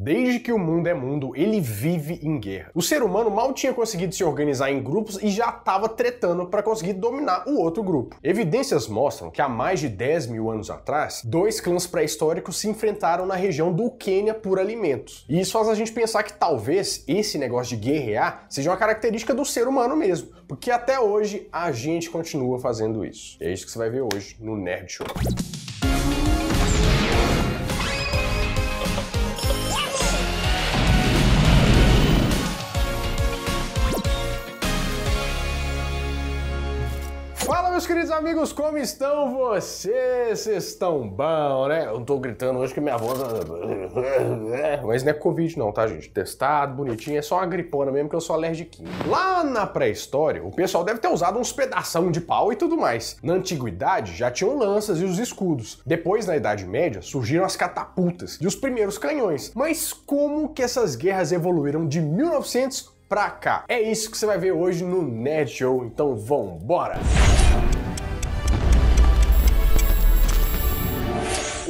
Desde que o mundo é mundo, ele vive em guerra. O ser humano mal tinha conseguido se organizar em grupos e já estava tretando para conseguir dominar o outro grupo. Evidências mostram que há mais de 10 mil anos atrás, dois clãs pré-históricos se enfrentaram na região do Quênia por alimentos. E isso faz a gente pensar que talvez esse negócio de guerrear seja uma característica do ser humano mesmo, porque até hoje a gente continua fazendo isso. E é isso que você vai ver hoje no Nerd Show. Fala, meus queridos amigos, como estão vocês? Vocês estão bom, né? Eu tô gritando hoje que minha voz... Mas não é Covid não, tá, gente? Testado, bonitinho, é só uma gripona mesmo que eu sou alergiquinho. Lá na pré-história, o pessoal deve ter usado uns pedação de pau e tudo mais. Na antiguidade, já tinham lanças e os escudos. Depois, na Idade Média, surgiram as catapultas e os primeiros canhões. Mas como que essas guerras evoluíram de 1900 pra cá? É isso que você vai ver hoje no Nerd Show, então vambora!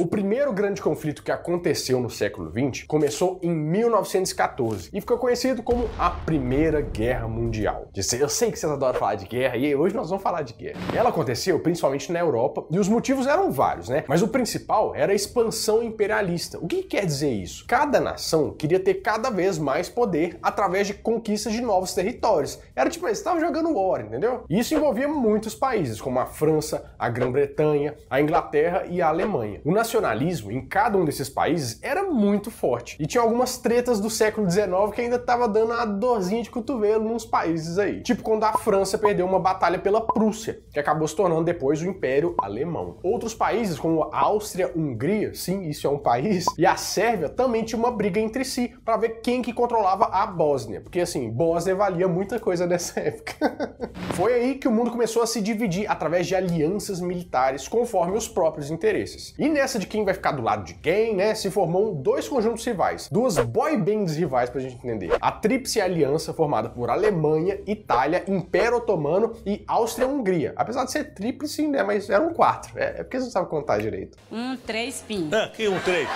O primeiro grande conflito que aconteceu no século XX começou em 1914 e ficou conhecido como a Primeira Guerra Mundial. Eu sei que vocês adoram falar de guerra e hoje nós vamos falar de guerra. Ela aconteceu principalmente na Europa e os motivos eram vários, né? Mas o principal era a expansão imperialista. O que quer dizer isso? Cada nação queria ter cada vez mais poder através de conquistas de novos territórios. Era tipo, eles estavam jogando war, entendeu? E isso envolvia muitos países, como a França, a Grã-Bretanha, a Inglaterra e a Alemanha. O nacionalismo em cada um desses países era muito forte. E tinha algumas tretas do século XIX que ainda tava dando uma dorzinha de cotovelo nos países aí. Tipo quando a França perdeu uma batalha pela Prússia, que acabou se tornando depois o Império Alemão. Outros países, como a Áustria, Hungria, sim, isso é um país, e a Sérvia também tinha uma briga entre si para ver quem que controlava a Bósnia. Porque assim, Bósnia valia muita coisa nessa época. Foi aí que o mundo começou a se dividir através de alianças militares conforme os próprios interesses. E nessa de quem vai ficar do lado de quem, né, se formou dois conjuntos rivais, duas boy bands rivais pra gente entender. A Tríplice Aliança, formada por Alemanha, Itália, Império Otomano e Áustria-Hungria. Apesar de ser tríplice, né, mas eram quatro. É porque você não sabe contar direito. 3 pin. Que 3?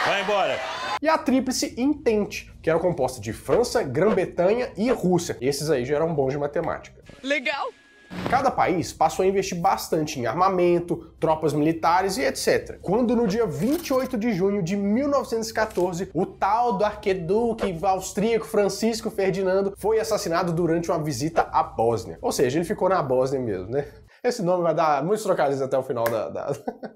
Vai embora. E a Tríplice Entente, que era composta de França, Grã-Bretanha e Rússia. Esses aí já eram bons de matemática. Legal! Cada país passou a investir bastante em armamento, tropas militares e etc. Quando no dia 28 de junho de 1914, o tal do arquiduque austríaco Francisco Ferdinando foi assassinado durante uma visita à Bósnia. Ou seja, ele ficou na Bósnia mesmo, né? Esse nome vai dar muitos trocadilhos até o final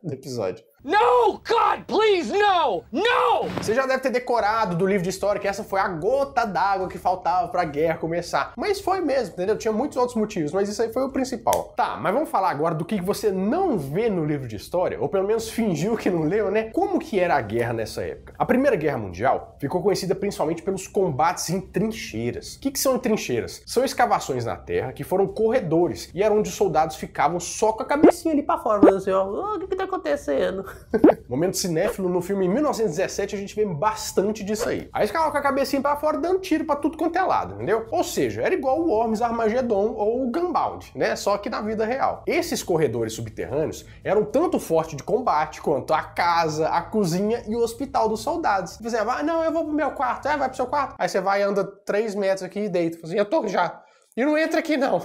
do episódio. No, God, please, no! No! Você já deve ter decorado do livro de história que essa foi a gota d'água que faltava pra guerra começar. Mas foi mesmo, entendeu? Tinha muitos outros motivos, mas isso aí foi o principal. Tá, mas vamos falar agora do que você não vê no livro de história, ou pelo menos fingiu que não leu, né? Como que era a guerra nessa época? A Primeira Guerra Mundial ficou conhecida principalmente pelos combates em trincheiras. O que são trincheiras? São escavações na terra que foram corredores e era onde os soldados ficavam só com a cabecinha ali pra fora, falando assim, ó, o que tá acontecendo? Momento cinéfilo, no filme 1917 a gente vê bastante disso aí. Aí eles ficavam com a cabecinha pra fora dando tiro pra tudo quanto é lado, entendeu? Ou seja, era igual o Worms Armageddon ou o Gunbound, né? Só que na vida real. Esses corredores subterrâneos eram tanto forte de combate quanto a casa, a cozinha e o hospital dos soldados. Você vai, não, eu vou pro meu quarto. Vai pro seu quarto. Aí você vai, anda 3 metros aqui e deita. Assim, eu tô já. E não entra aqui não.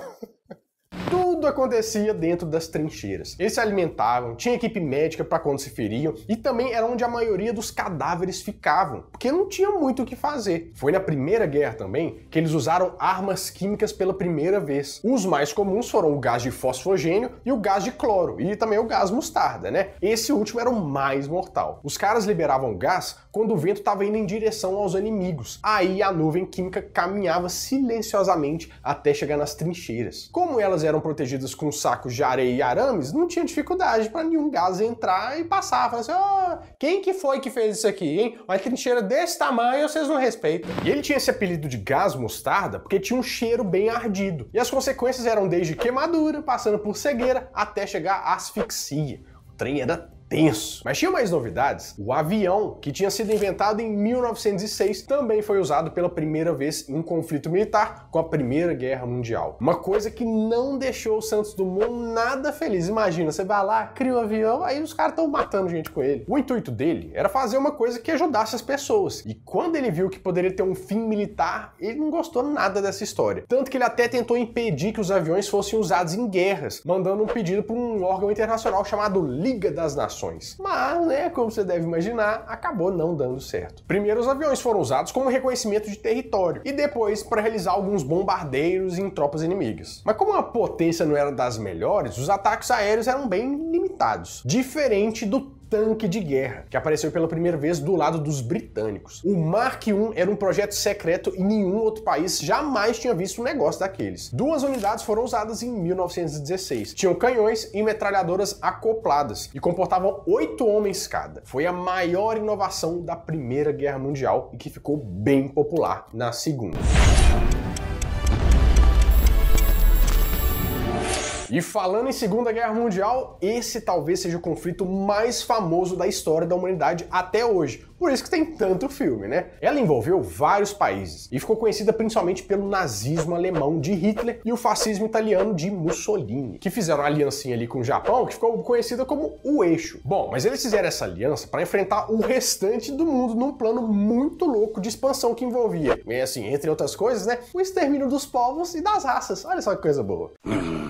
Tudo acontecia dentro das trincheiras. Eles se alimentavam, tinha equipe médica para quando se feriam e também era onde a maioria dos cadáveres ficavam, porque não tinha muito o que fazer. Foi na Primeira Guerra também que eles usaram armas químicas pela primeira vez. Os mais comuns foram o gás de fosfogênio e o gás de cloro, e também o gás mostarda, né? Esse último era o mais mortal. Os caras liberavam gás quando o vento estava indo em direção aos inimigos. Aí a nuvem química caminhava silenciosamente até chegar nas trincheiras. Como elas eram protegidas com sacos de areia e arames, não tinha dificuldade para nenhum gás entrar e passar. Falar assim, quem que foi que fez isso aqui, hein? Uma trincheira desse tamanho vocês não respeitam. E ele tinha esse apelido de gás mostarda porque tinha um cheiro bem ardido. E as consequências eram desde queimadura, passando por cegueira, até chegar à asfixia. O trem era tenso. Mas tinha mais novidades. O avião, que tinha sido inventado em 1906, também foi usado pela primeira vez em um conflito militar com a Primeira Guerra Mundial. Uma coisa que não deixou o Santos Dumont nada feliz. Imagina, você vai lá, cria um avião, aí os caras estão matando gente com ele. O intuito dele era fazer uma coisa que ajudasse as pessoas. E quando ele viu que poderia ter um fim militar, ele não gostou nada dessa história. Tanto que ele até tentou impedir que os aviões fossem usados em guerras, mandando um pedido para um órgão internacional chamado Liga das Nações. Mas, né, como você deve imaginar, acabou não dando certo. Primeiro, os aviões foram usados como reconhecimento de território e depois para realizar alguns bombardeiros em tropas inimigas. Mas como a potência não era das melhores, os ataques aéreos eram bem limitados. Diferente do tanque de guerra, que apareceu pela primeira vez do lado dos britânicos. O Mark I era um projeto secreto e nenhum outro país jamais tinha visto um negócio daqueles. 2 unidades foram usadas em 1916. Tinham canhões e metralhadoras acopladas e comportavam 8 homens cada. Foi a maior inovação da Primeira Guerra Mundial e que ficou bem popular na Segunda. E falando em Segunda Guerra Mundial, esse talvez seja o conflito mais famoso da história da humanidade até hoje. Por isso que tem tanto filme, né? Ela envolveu vários países e ficou conhecida principalmente pelo nazismo alemão de Hitler e o fascismo italiano de Mussolini, que fizeram uma aliancinha ali com o Japão, que ficou conhecida como o Eixo. Bom, mas eles fizeram essa aliança para enfrentar o restante do mundo num plano muito louco de expansão que envolvia, assim, entre outras coisas, né, o extermínio dos povos e das raças. Olha só que coisa boa.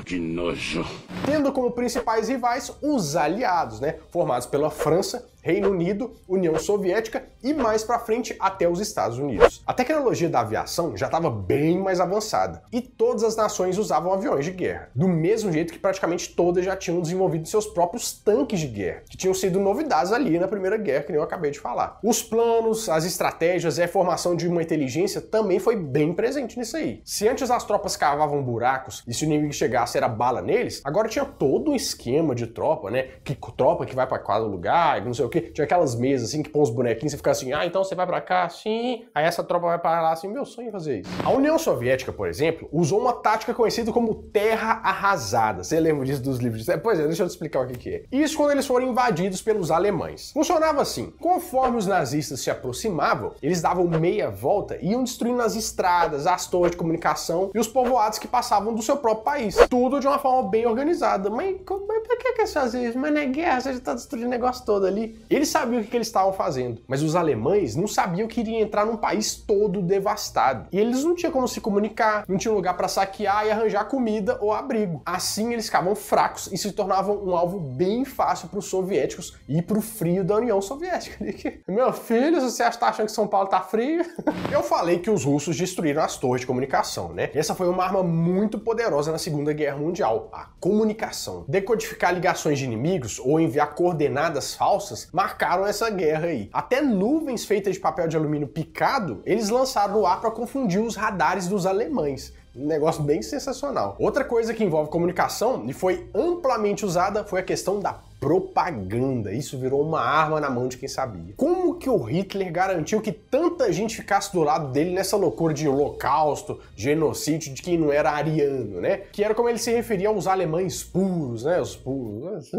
Que nojo. Tendo como principais rivais os aliados, né, formados pela França, Reino Unido, União Soviética e mais pra frente até os Estados Unidos. A tecnologia da aviação já estava bem mais avançada e todas as nações usavam aviões de guerra, do mesmo jeito que praticamente todas já tinham desenvolvido seus próprios tanques de guerra, que tinham sido novidades ali na Primeira Guerra, que nem eu acabei de falar. Os planos, as estratégias e a formação de uma inteligência também foi bem presente nisso aí. Se antes as tropas cavavam buracos e se o inimigo chegasse era bala neles, agora tinha todo um esquema de tropa, né? Que tropa que vai pra cada lugar e não sei o que. Tinha aquelas mesas assim que põe os bonequinhos e você fica assim, ah, então você vai pra cá, sim, aí essa tropa vai pra lá, assim, meu sonho é fazer isso. A União Soviética, por exemplo, usou uma tática conhecida como terra arrasada. Você lembra disso dos livros? Pois é, deixa eu te explicar o que é. Isso quando eles foram invadidos pelos alemães. Funcionava assim, conforme os nazistas se aproximavam, eles davam meia volta e iam destruindo as estradas, as torres de comunicação e os povoados que passavam do seu próprio país. Tudo de uma forma bem organizada. Mas pra que eles fazem isso? Mas não é guerra, você já tá destruindo o negócio todo ali. Eles sabiam o que eles estavam fazendo, mas os alemães não sabiam que iriam entrar num país todo devastado. E eles não tinham como se comunicar, não tinham lugar para saquear e arranjar comida ou abrigo. Assim eles ficavam fracos e se tornavam um alvo bem fácil para os soviéticos e para o frio da União Soviética. Meu filho, você tá achando que São Paulo tá frio? Eu falei que os russos destruíram as torres de comunicação, né? Essa foi uma arma muito poderosa na Segunda Guerra Mundial, a comunicação. Decodificar ligações de inimigos ou enviar coordenadas falsas marcaram essa guerra aí. Até nuvens feitas de papel de alumínio picado, eles lançaram no ar para confundir os radares dos alemães. Um negócio bem sensacional. Outra coisa que envolve comunicação e foi amplamente usada foi a questão da propaganda. Isso virou uma arma na mão de quem sabia. Como que o Hitler garantiu que tanta gente ficasse do lado dele nessa loucura de holocausto, genocídio de quem não era ariano, né? Que era como ele se referia aos alemães puros, né? Os puros.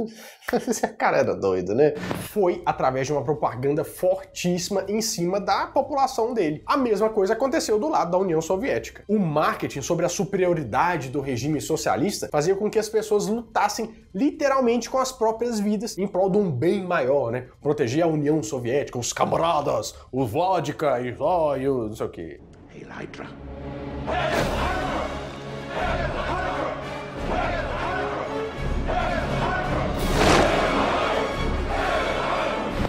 Esse cara era doido, né? Foi através de uma propaganda fortíssima em cima da população dele. A mesma coisa aconteceu do lado da União Soviética. O marketing sobre a superioridade do regime socialista fazia com que as pessoas lutassem literalmente com as próprias vidas em prol de um bem maior, né? Proteger a União Soviética, os camaradas, o vodka e o não sei o que. Hey, Hydra.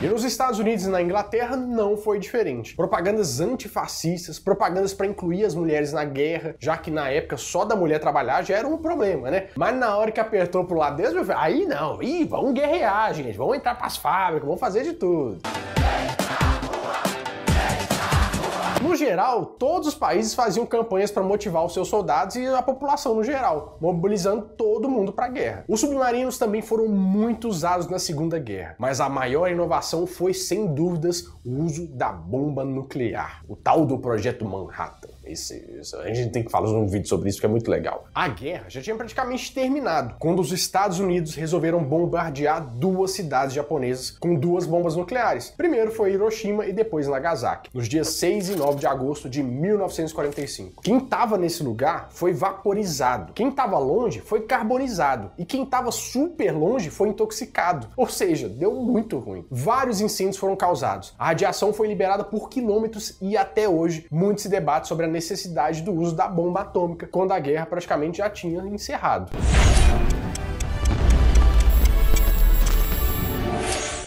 E nos Estados Unidos e na Inglaterra não foi diferente. Propagandas antifascistas, propagandas para incluir as mulheres na guerra, já que na época só da mulher trabalhar já era um problema, né? Mas na hora que apertou pro lado deles, meu filho, aí não, vamos guerrear, gente, vamos entrar pras fábricas, vamos fazer de tudo. No No geral, todos os países faziam campanhas para motivar os seus soldados e a população no geral, mobilizando todo mundo para a guerra. Os submarinos também foram muito usados na Segunda Guerra, mas a maior inovação foi, sem dúvidas, o uso da bomba nuclear, o tal do Projeto Manhattan. A gente tem que falar um vídeo sobre isso que é muito legal. A guerra já tinha praticamente terminado quando os Estados Unidos resolveram bombardear duas cidades japonesas com duas bombas nucleares. Primeiro foi Hiroshima e depois Nagasaki, nos dias 6 e 9 de agosto de 1945. Quem estava nesse lugar foi vaporizado, quem estava longe foi carbonizado e quem estava super longe foi intoxicado. Ou seja, deu muito ruim. Vários incêndios foram causados, a radiação foi liberada por quilômetros e até hoje muito se debate sobre a necessidade do uso da bomba atômica, quando a guerra praticamente já tinha encerrado.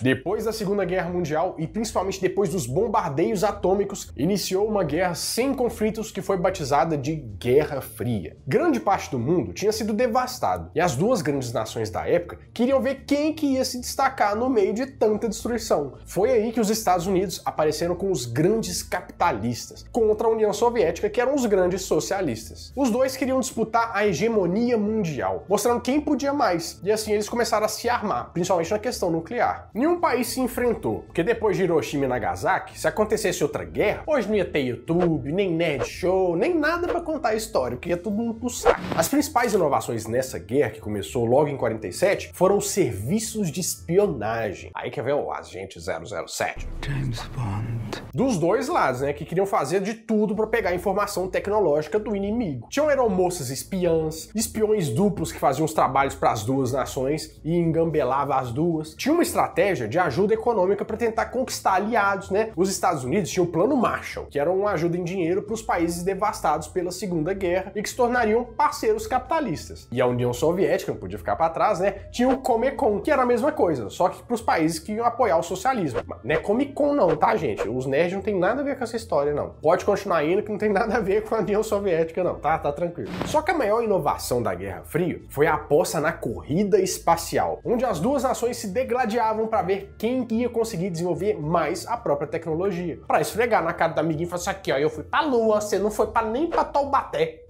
Depois da Segunda Guerra Mundial e principalmente depois dos bombardeios atômicos, iniciou uma guerra sem conflitos que foi batizada de Guerra Fria. Grande parte do mundo tinha sido devastado e as duas grandes nações da época queriam ver quem que ia se destacar no meio de tanta destruição. Foi aí que os Estados Unidos apareceram com os grandes capitalistas contra a União Soviética, que eram os grandes socialistas. Os dois queriam disputar a hegemonia mundial, mostrando quem podia mais, e assim eles começaram a se armar, principalmente na questão nuclear. Nenhum país se enfrentou, porque depois de Hiroshima e Nagasaki, se acontecesse outra guerra, hoje não ia ter YouTube, nem Nerd Show, nem nada pra contar a história, porque ia todo mundo pro saco. As principais inovações nessa guerra, que começou logo em 47, foram os serviços de espionagem. Aí quer ver o Agente 007. James Bond. Dos dois lados, né, que queriam fazer de tudo pra pegar a informação tecnológica do inimigo. Tinham aeromoças espiãs, espiões duplos que faziam os trabalhos para as duas nações e engambelava as duas. Tinha uma estratégia de ajuda econômica para tentar conquistar aliados, né? Os Estados Unidos tinham o Plano Marshall, que era uma ajuda em dinheiro para os países devastados pela Segunda Guerra e que se tornariam parceiros capitalistas. E a União Soviética, não podia ficar para trás, né? Tinha o Comecon, que era a mesma coisa, só que para os países que iam apoiar o socialismo. Mas não é Comecon não, tá, gente? Os nerds não tem nada a ver com essa história, não. Pode continuar indo que não tem nada a ver com a União Soviética, não, tá? Tá tranquilo. Só que a maior inovação da Guerra Fria foi a aposta na corrida espacial, onde as duas nações se degladiavam para ver quem ia conseguir desenvolver mais a própria tecnologia. Para esfregar na cara do amiguinho e falar assim, aqui ó, eu fui pra Lua, você não foi nem pra Taubaté.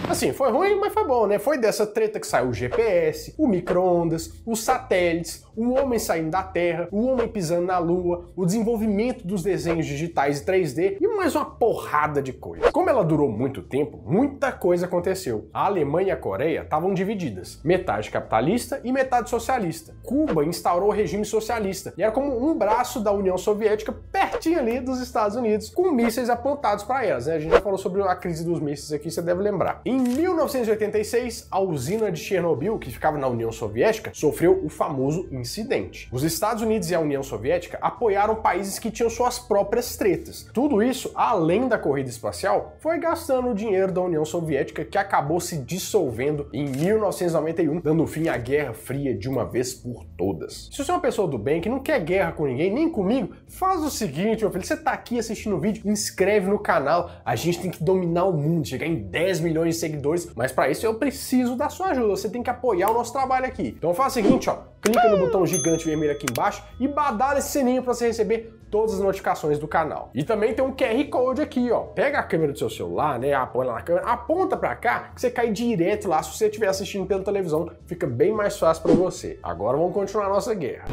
Assim, foi ruim, mas foi bom, né? Foi dessa treta que saiu o GPS, o micro-ondas, os satélites, o homem saindo da Terra, o homem pisando na Lua, o desenvolvimento dos desenhos digitais e 3D e mais uma porrada de coisa. Como ela durou muito tempo, muita coisa aconteceu. A Alemanha e a Coreia estavam divididas, metade capitalista e metade socialista. Cuba instaurou o regime socialista e era como um braço da União Soviética pertinho ali dos Estados Unidos, com mísseis apontados para elas, né? A gente já falou sobre a crise dos mísseis aqui, você deve lembrar. Em 1986, a usina de Chernobyl, que ficava na União Soviética, sofreu o famoso incidente. Os Estados Unidos e a União Soviética apoiaram países que tinham suas próprias tretas. Tudo isso, além da corrida espacial, foi gastando o dinheiro da União Soviética, que acabou se dissolvendo em 1991, dando fim à Guerra Fria de uma vez por todas. Se você é uma pessoa do bem que não quer guerra com ninguém, nem comigo, faz o seguinte, meu filho, você tá aqui assistindo o vídeo, inscreve no canal, a gente tem que dominar o mundo, chegar em 10 milhões de seguidores, mas para isso eu preciso da sua ajuda, você tem que apoiar o nosso trabalho aqui. Então faz o seguinte, ó, clica no botão gigante vermelho aqui embaixo e badala esse sininho para você receber todas as notificações do canal. E também tem um QR Code aqui, ó. Pega a câmera do seu celular, né, apoia lá na câmera, aponta para cá, que você cai direto lá se você estiver assistindo pela televisão, fica bem mais fácil para você. Agora vamos continuar a nossa guerra.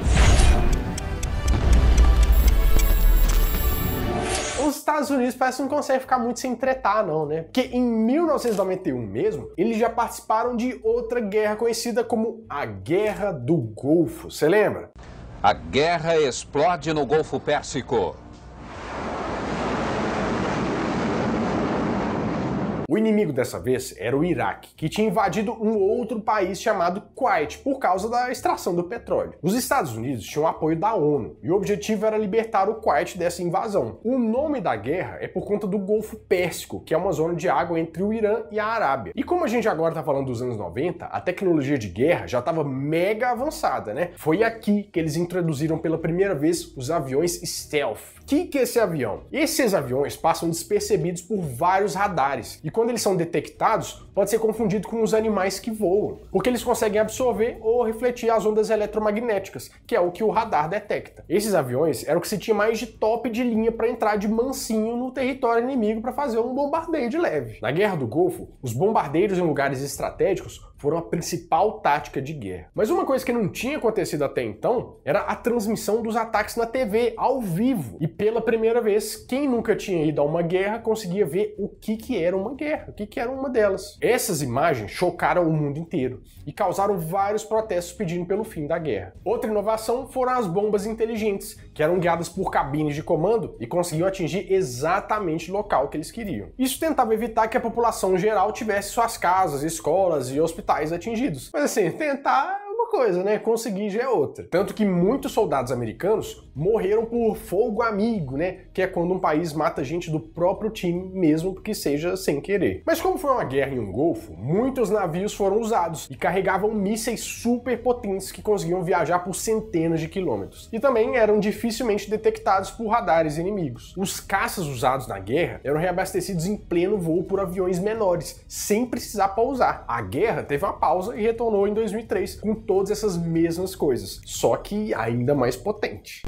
Os Estados Unidos parece que não conseguem ficar muito sem tretar, não, né? Porque em 1991 mesmo, eles já participaram de outra guerra conhecida como a Guerra do Golfo. Você lembra? A guerra explode no Golfo Pérsico. O inimigo dessa vez era o Iraque, que tinha invadido um outro país chamado Kuwait por causa da extração do petróleo. Os Estados Unidos tinham o apoio da ONU e o objetivo era libertar o Kuwait dessa invasão. O nome da guerra é por conta do Golfo Pérsico, que é uma zona de água entre o Irã e a Arábia. E como a gente agora tá falando dos anos 90, a tecnologia de guerra já estava mega avançada, né? Foi aqui que eles introduziram pela primeira vez os aviões stealth. O que é esse avião? Esses aviões passam despercebidos por vários radares e quando eles são detectados, pode ser confundido com os animais que voam, porque eles conseguem absorver ou refletir as ondas eletromagnéticas, que é o que o radar detecta. Esses aviões eram o que se tinha mais de top de linha para entrar de mansinho no território inimigo para fazer um bombardeio de leve. Na Guerra do Golfo, os bombardeiros em lugares estratégicos foram a principal tática de guerra. Mas uma coisa que não tinha acontecido até então era a transmissão dos ataques na TV, ao vivo. E pela primeira vez, quem nunca tinha ido a uma guerra conseguia ver o que era uma guerra, o que era uma delas. Essas imagens chocaram o mundo inteiro e causaram vários protestos pedindo pelo fim da guerra. Outra inovação foram as bombas inteligentes, que eram guiadas por cabines de comando e conseguiam atingir exatamente o local que eles queriam. Isso tentava evitar que a população geral tivesse suas casas, escolas e hospitais atingidos. Mas assim, tentar é uma coisa, né? Conseguir já é outra. Tanto que muitos soldados americanos morreram por fogo amigo, né? Que é quando um país mata gente do próprio time, mesmo que seja sem querer. Mas como foi uma guerra em um golfo, muitos navios foram usados e carregavam mísseis super potentes que conseguiam viajar por centenas de quilômetros. E também eram dificilmente detectados por radares inimigos. Os caças usados na guerra eram reabastecidos em pleno voo por aviões menores, sem precisar pousar. A guerra teve uma pausa e retornou em 2003 com todas essas mesmas coisas, só que ainda mais potente.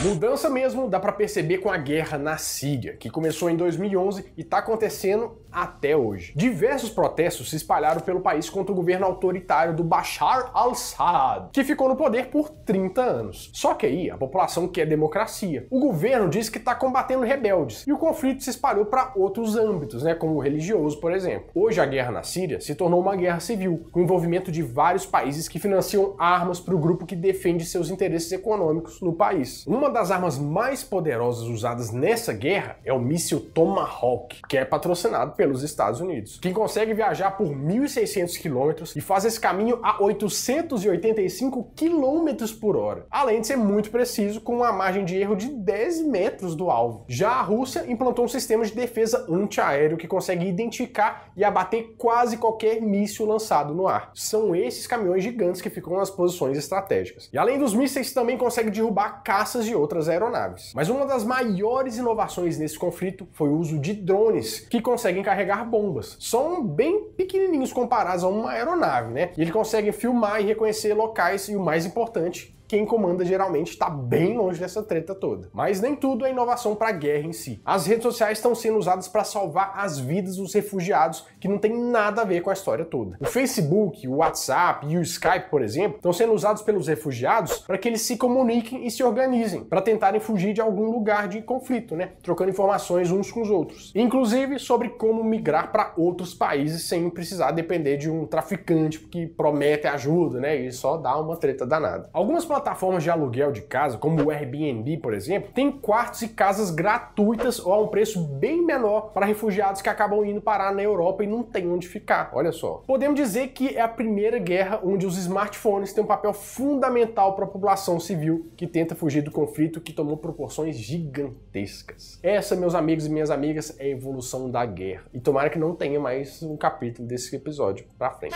Mudança mesmo dá pra perceber com a guerra na Síria, que começou em 2011 e tá acontecendo até hoje. Diversos protestos se espalharam pelo país contra o governo autoritário do Bashar al-Assad, que ficou no poder por 30 anos. Só que aí a população quer democracia. O governo diz que tá combatendo rebeldes e o conflito se espalhou para outros âmbitos, né, como o religioso, por exemplo. Hoje a guerra na Síria se tornou uma guerra civil, com o envolvimento de vários países que financiam armas para o grupo que defende seus interesses econômicos no país. Uma das armas mais poderosas usadas nessa guerra é o míssil Tomahawk, que é patrocinado pelos Estados Unidos, que consegue viajar por 1.600 quilômetros e faz esse caminho a 885 quilômetros por hora, além de ser muito preciso, com uma margem de erro de 10 metros do alvo. Já a Rússia implantou um sistema de defesa antiaéreo que consegue identificar e abater quase qualquer míssil lançado no ar. São esses caminhões gigantes que ficam nas posições estratégicas. E além dos mísseis, também consegue derrubar caças de outras aeronaves. Mas uma das maiores inovações nesse conflito foi o uso de drones, que conseguem carregar bombas. São bem pequenininhos comparados a uma aeronave, né? E eles conseguem filmar e reconhecer locais e, o mais importante, quem comanda geralmente está bem longe dessa treta toda. Mas nem tudo é inovação para a guerra em si. As redes sociais estão sendo usadas para salvar as vidas dos refugiados, que não tem nada a ver com a história toda. O Facebook, o WhatsApp e o Skype, por exemplo, estão sendo usados pelos refugiados para que eles se comuniquem e se organizem, para tentarem fugir de algum lugar de conflito, né? Trocando informações uns com os outros. Inclusive sobre como migrar para outros países sem precisar depender de um traficante que promete ajuda, né? E só dá uma treta danada. Algumas plataformas de aluguel de casa, como o Airbnb, por exemplo, tem quartos e casas gratuitas ou a um preço bem menor para refugiados que acabam indo parar na Europa e não tem onde ficar. Olha só. Podemos dizer que é a primeira guerra onde os smartphones têm um papel fundamental para a população civil que tenta fugir do conflito, que tomou proporções gigantescas. Essa, meus amigos e minhas amigas, é a evolução da guerra. E tomara que não tenha mais um capítulo desse episódio pra frente.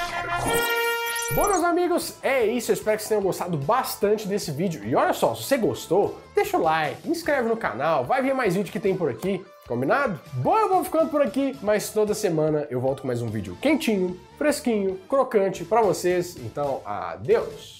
Bom, meus amigos, é isso. Eu espero que vocês tenham gostado bastante desse vídeo. E olha só, se você gostou, deixa o like, inscreve no canal, vai ver mais vídeo que tem por aqui, combinado? Bom, eu vou ficando por aqui, mas toda semana eu volto com mais um vídeo quentinho, fresquinho, crocante pra vocês. Então, adeus!